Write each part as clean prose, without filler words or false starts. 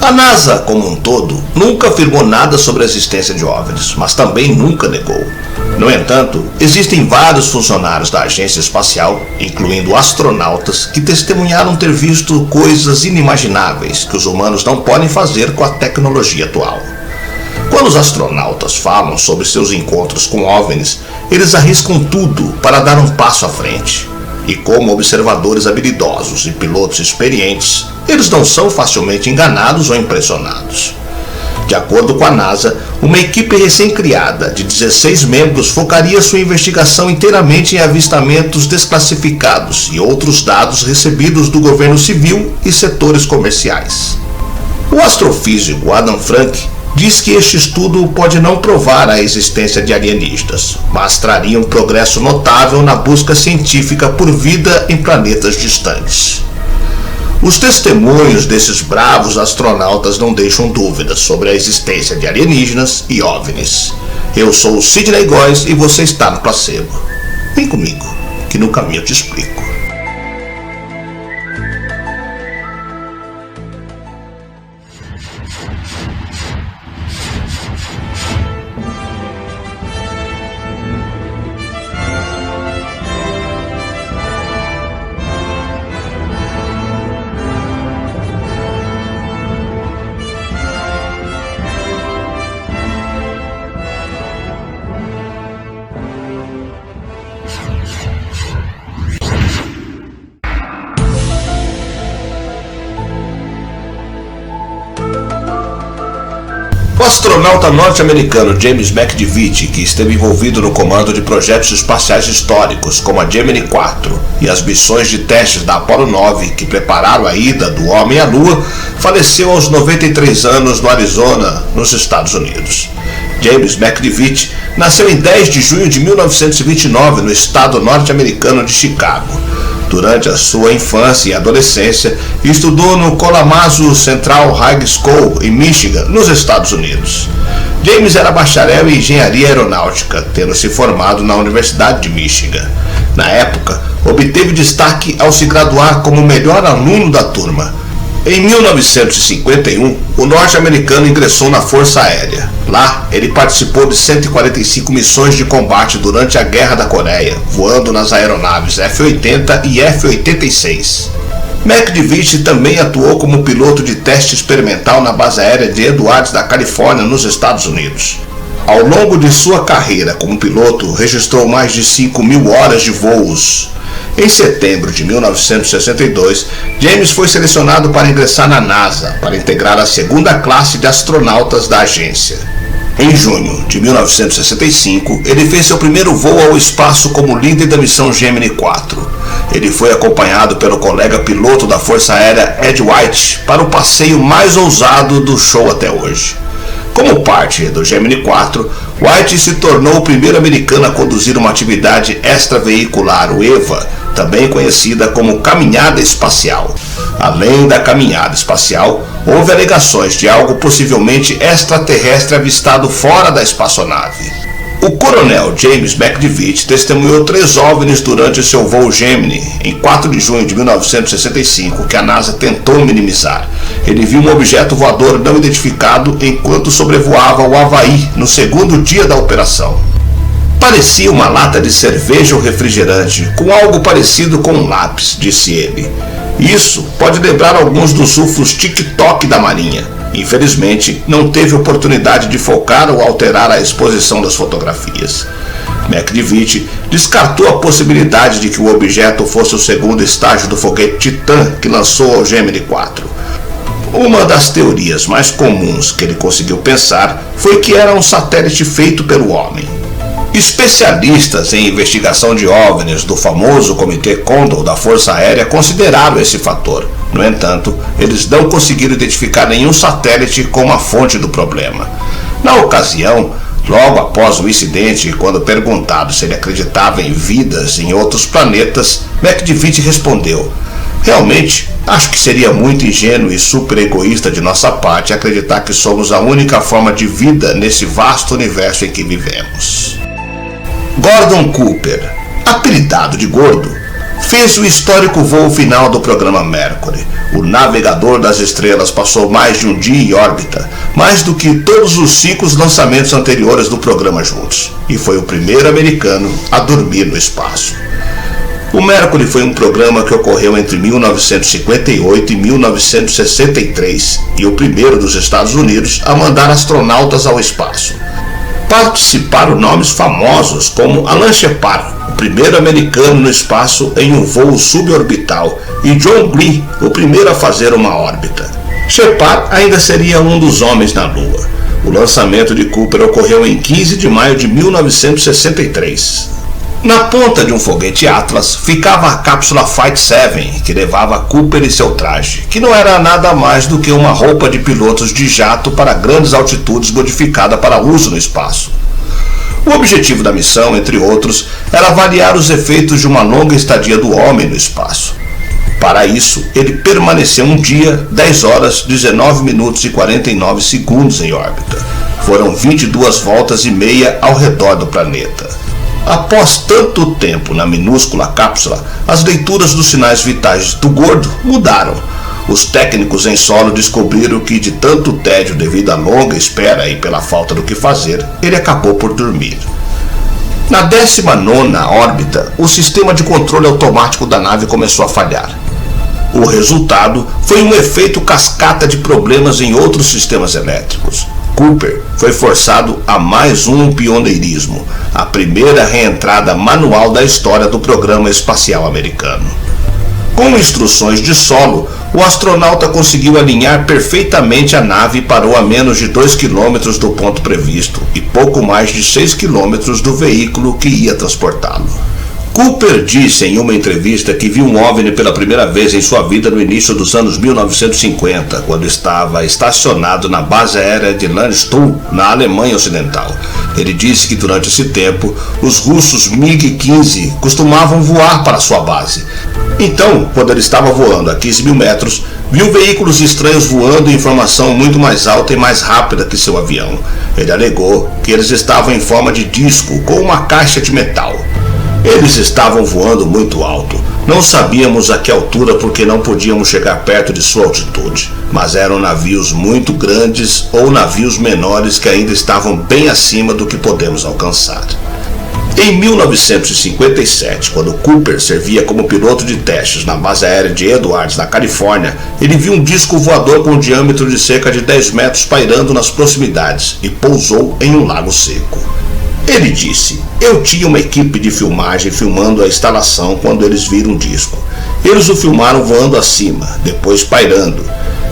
A NASA, como um todo, nunca afirmou nada sobre a existência de OVNIs, mas também nunca negou. No entanto, existem vários funcionários da agência espacial, incluindo astronautas, que testemunharam ter visto coisas inimagináveis que os humanos não podem fazer com a tecnologia atual. Quando os astronautas falam sobre seus encontros com OVNIs, eles arriscam tudo para dar um passo à frente. E como observadores habilidosos e pilotos experientes, eles não são facilmente enganados ou impressionados. De acordo com a NASA, uma equipe recém-criada de 16 membros focaria sua investigação inteiramente em avistamentos desclassificados e outros dados recebidos do governo civil e setores comerciais. O astrofísico Adam Frank diz que este estudo pode não provar a existência de alienígenas, mas traria um progresso notável na busca científica por vida em planetas distantes. Os testemunhos desses bravos astronautas não deixam dúvidas sobre a existência de alienígenas e OVNIs. Eu sou o Sidney Góes e você está no Placebo. Vem comigo, que no caminho eu te explico. O astronauta norte-americano James McDivitt, que esteve envolvido no comando de projetos espaciais históricos como a Gemini 4 e as missões de testes da Apollo 9 que prepararam a ida do homem à Lua, faleceu aos 93 anos no Arizona, nos Estados Unidos. James McDivitt nasceu em 10 de junho de 1929 no estado norte-americano de Chicago. Durante a sua infância e adolescência, estudou no Kalamazoo Central High School, em Michigan, nos Estados Unidos. James era bacharel em engenharia aeronáutica, tendo se formado na Universidade de Michigan. Na época, obteve destaque ao se graduar como o melhor aluno da turma. Em 1951, o norte-americano ingressou na Força Aérea. Lá, ele participou de 145 missões de combate durante a Guerra da Coreia, voando nas aeronaves F-80 e F-86. McDivitt também atuou como piloto de teste experimental na base aérea de Edwards, da Califórnia, nos Estados Unidos. Ao longo de sua carreira como piloto, registrou mais de 5.000 horas de voos. Em setembro de 1962, James foi selecionado para ingressar na NASA, para integrar a segunda classe de astronautas da agência. Em junho de 1965, ele fez seu primeiro voo ao espaço como líder da missão Gemini 4. Ele foi acompanhado pelo colega piloto da Força Aérea Ed White para o passeio mais ousado do show até hoje. Como parte do Gemini 4, White se tornou o primeiro americano a conduzir uma atividade extraveicular, o EVA, também conhecida como caminhada espacial. Além da caminhada espacial, houve alegações de algo possivelmente extraterrestre avistado fora da espaçonave. O coronel James McDivitt testemunhou 3 OVNIs durante seu voo Gemini, em 4 de junho de 1965, que a NASA tentou minimizar. Ele viu um objeto voador não identificado enquanto sobrevoava o Havaí no segundo dia da operação. Parecia uma lata de cerveja ou refrigerante, com algo parecido com um lápis, disse ele. Isso pode lembrar alguns dos UFOs tic-toc da Marinha. Infelizmente, não teve oportunidade de focar ou alterar a exposição das fotografias. McDivitt descartou a possibilidade de que o objeto fosse o segundo estágio do foguete Titan que lançou o Gemini 4. Uma das teorias mais comuns que ele conseguiu pensar foi que era um satélite feito pelo homem. Especialistas em investigação de OVNIs do famoso Comitê Condor da Força Aérea consideraram esse fator. No entanto, eles não conseguiram identificar nenhum satélite como a fonte do problema. Na ocasião, logo após o incidente, quando perguntado se ele acreditava em vidas em outros planetas, McDivitt respondeu: "Realmente, acho que seria muito ingênuo e super egoísta de nossa parte acreditar que somos a única forma de vida nesse vasto universo em que vivemos." Gordon Cooper, apelidado de Gordo, fez o histórico voo final do programa Mercury. O navegador das estrelas passou mais de um dia em órbita, mais do que todos os 5 lançamentos anteriores do programa juntos, e foi o primeiro americano a dormir no espaço. O Mercury foi um programa que ocorreu entre 1958 e 1963 e o primeiro dos Estados Unidos a mandar astronautas ao espaço. Participaram nomes famosos como Alan Shepard, o primeiro americano no espaço em um voo suborbital, e John Glenn, o primeiro a fazer uma órbita. Shepard ainda seria um dos homens na Lua. O lançamento de Cooper ocorreu em 15 de maio de 1963. Na ponta de um foguete Atlas ficava a cápsula Flight 7, que levava Cooper e seu traje, que não era nada mais do que uma roupa de pilotos de jato para grandes altitudes modificada para uso no espaço. O objetivo da missão, entre outros, era avaliar os efeitos de uma longa estadia do homem no espaço. Para isso, ele permaneceu um dia, 10 horas, 19 minutos e 49 segundos em órbita. Foram 22 voltas e meia ao redor do planeta. Após tanto tempo na minúscula cápsula, as leituras dos sinais vitais do gordo mudaram. Os técnicos em solo descobriram que, de tanto tédio devido à longa espera e pela falta do que fazer, ele acabou por dormir. Na 19ª órbita, o sistema de controle automático da nave começou a falhar. O resultado foi um efeito cascata de problemas em outros sistemas elétricos. Cooper foi forçado a mais um pioneirismo, a primeira reentrada manual da história do programa espacial americano. Com instruções de solo, o astronauta conseguiu alinhar perfeitamente a nave e parou a menos de 2 km do ponto previsto e pouco mais de 6 km do veículo que ia transportá-lo. Cooper disse em uma entrevista que viu um OVNI pela primeira vez em sua vida no início dos anos 1950, quando estava estacionado na base aérea de Landstuhl, na Alemanha Ocidental. Ele disse que durante esse tempo, os russos MiG-15 costumavam voar para sua base. Então, quando ele estava voando a 15 mil metros, viu veículos estranhos voando em formação muito mais alta e mais rápida que seu avião. Ele alegou que eles estavam em forma de disco com uma caixa de metal. Eles estavam voando muito alto. Não sabíamos a que altura porque não podíamos chegar perto de sua altitude, mas eram navios muito grandes ou navios menores que ainda estavam bem acima do que podemos alcançar. Em 1957, quando Cooper servia como piloto de testes na base aérea de Edwards, na Califórnia, ele viu um disco voador com um diâmetro de cerca de 10 metros pairando nas proximidades e pousou em um lago seco. Ele disse: "Eu tinha uma equipe de filmagem filmando a instalação quando eles viram o disco. Eles o filmaram voando acima, depois pairando,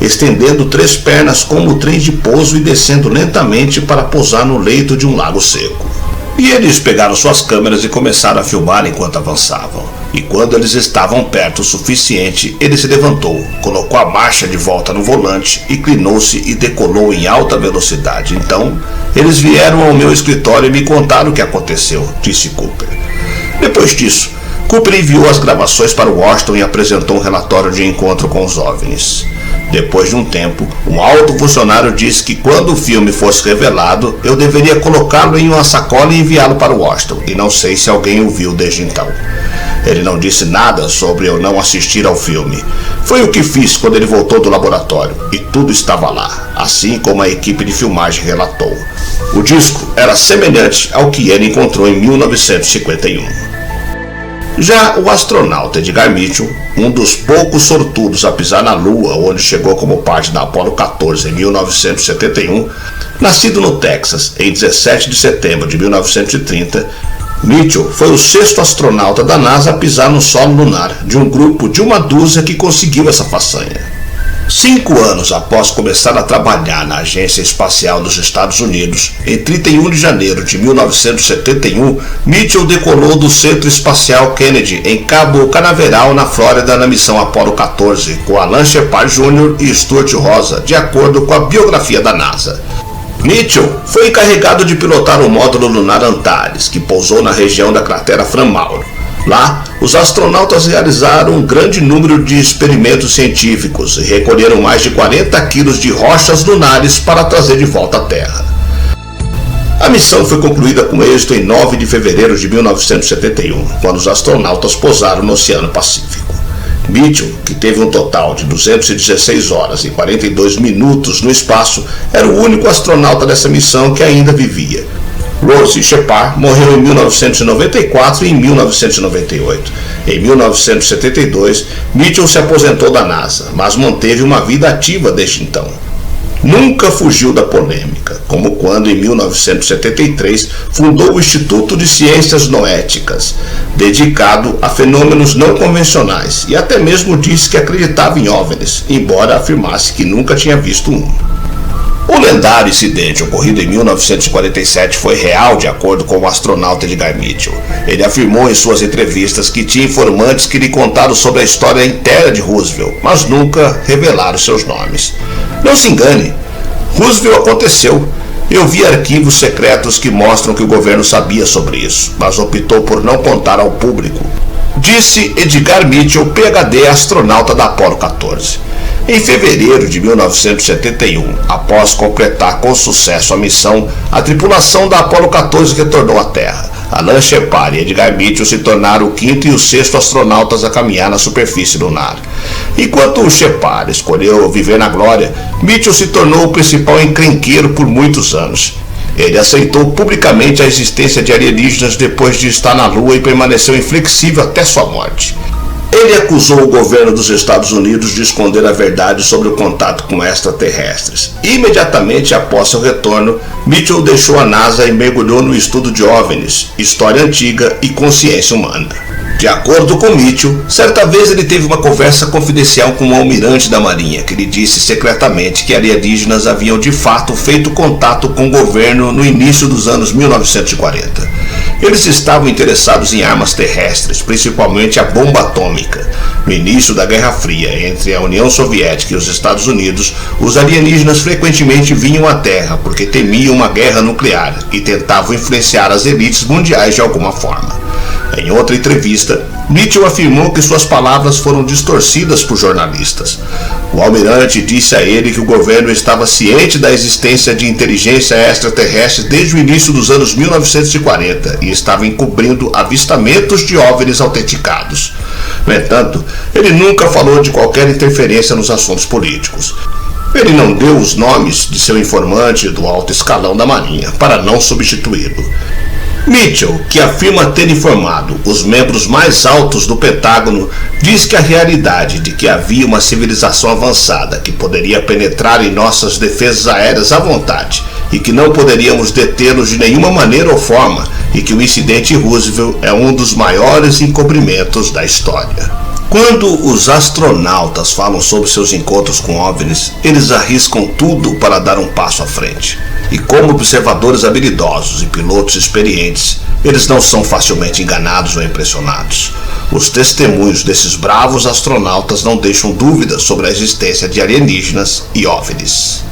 estendendo 3 pernas como trens de pouso e descendo lentamente para pousar no leito de um lago seco. E eles pegaram suas câmeras e começaram a filmar enquanto avançavam. E quando eles estavam perto o suficiente, ele se levantou, colocou a marcha de volta no volante, inclinou-se e decolou em alta velocidade. Então, eles vieram ao meu escritório e me contaram o que aconteceu", disse Cooper. Depois disso, Cooper enviou as gravações para Washington e apresentou um relatório de encontro com os OVNIs. Depois de um tempo, um alto funcionário disse que quando o filme fosse revelado, eu deveria colocá-lo em uma sacola e enviá-lo para Washington, e não sei se alguém o viu desde então. Ele não disse nada sobre eu não assistir ao filme. Foi o que fiz quando ele voltou do laboratório, e tudo estava lá, assim como a equipe de filmagem relatou. O disco era semelhante ao que ele encontrou em 1951. Já o astronauta Edgar Mitchell, um dos poucos sortudos a pisar na Lua, onde chegou como parte da Apollo 14 em 1971, nascido no Texas em 17 de setembro de 1930, Mitchell foi o 6º astronauta da NASA a pisar no solo lunar, de um grupo de 1 dúzia que conseguiu essa façanha. 5 anos após começar a trabalhar na Agência Espacial dos Estados Unidos, em 31 de janeiro de 1971, Mitchell decolou do Centro Espacial Kennedy, em Cabo Canaveral, na Flórida, na missão Apollo 14, com Alan Shepard Jr. e Stuart Rosa, de acordo com a biografia da NASA. Mitchell foi encarregado de pilotar o módulo lunar Antares, que pousou na região da cratera Fram Mauro. Lá, os astronautas realizaram um grande número de experimentos científicos e recolheram mais de 40 quilos de rochas lunares para trazer de volta à Terra. A missão foi concluída com êxito em 9 de fevereiro de 1971, quando os astronautas pousaram no Oceano Pacífico. Mitchell, que teve um total de 216 horas e 42 minutos no espaço, era o único astronauta dessa missão que ainda vivia. Rose Shepard morreu em 1994 e em 1998. Em 1972, Mitchell se aposentou da NASA, mas manteve uma vida ativa desde então. Nunca fugiu da polêmica, como quando, em 1973, fundou o Instituto de Ciências Noéticas, dedicado a fenômenos não convencionais, e até mesmo disse que acreditava em OVNIs, embora afirmasse que nunca tinha visto um. O lendário incidente ocorrido em 1947 foi real, de acordo com o astronauta Edgar Mitchell. Ele afirmou em suas entrevistas que tinha informantes que lhe contaram sobre a história inteira de Roosevelt, mas nunca revelaram seus nomes. Não se engane, Roosevelt aconteceu. Eu vi arquivos secretos que mostram que o governo sabia sobre isso, mas optou por não contar ao público, disse Edgar Mitchell, PhD, astronauta da Apollo 14. Em fevereiro de 1971, após completar com sucesso a missão, a tripulação da Apollo 14 retornou à Terra. Alan Shepard e Edgar Mitchell se tornaram o quinto e o sexto astronautas a caminhar na superfície lunar. Enquanto o Shepard escolheu viver na glória, Mitchell se tornou o principal encrenqueiro por muitos anos. Ele aceitou publicamente a existência de alienígenas depois de estar na Lua e permaneceu inflexível até sua morte. Ele acusou o governo dos Estados Unidos de esconder a verdade sobre o contato com extraterrestres. Imediatamente após seu retorno, Mitchell deixou a NASA e mergulhou no estudo de OVNIs, história antiga e consciência humana. De acordo com Mitchell, certa vez ele teve uma conversa confidencial com um almirante da Marinha, que lhe disse secretamente que alienígenas haviam de fato feito contato com o governo no início dos anos 1940. Eles estavam interessados em armas terrestres, principalmente a bomba atômica. No início da Guerra Fria entre a União Soviética e os Estados Unidos, os alienígenas frequentemente vinham à Terra porque temiam uma guerra nuclear e tentavam influenciar as elites mundiais de alguma forma. Em outra entrevista, Mitchell afirmou que suas palavras foram distorcidas por jornalistas. O almirante disse a ele que o governo estava ciente da existência de inteligência extraterrestre desde o início dos anos 1940 e estava encobrindo avistamentos de OVNIs autenticados. No entanto, ele nunca falou de qualquer interferência nos assuntos políticos. Ele não deu os nomes de seu informante do alto escalão da Marinha para não substituí-lo. Mitchell, que afirma ter informado os membros mais altos do Pentágono, diz que a realidade de que havia uma civilização avançada que poderia penetrar em nossas defesas aéreas à vontade e que não poderíamos detê-los de nenhuma maneira ou forma, e que o incidente Roosevelt é um dos maiores encobrimentos da história. Quando os astronautas falam sobre seus encontros com OVNIs, eles arriscam tudo para dar um passo à frente. E como observadores habilidosos e pilotos experientes, eles não são facilmente enganados ou impressionados. Os testemunhos desses bravos astronautas não deixam dúvidas sobre a existência de alienígenas e OVNIs.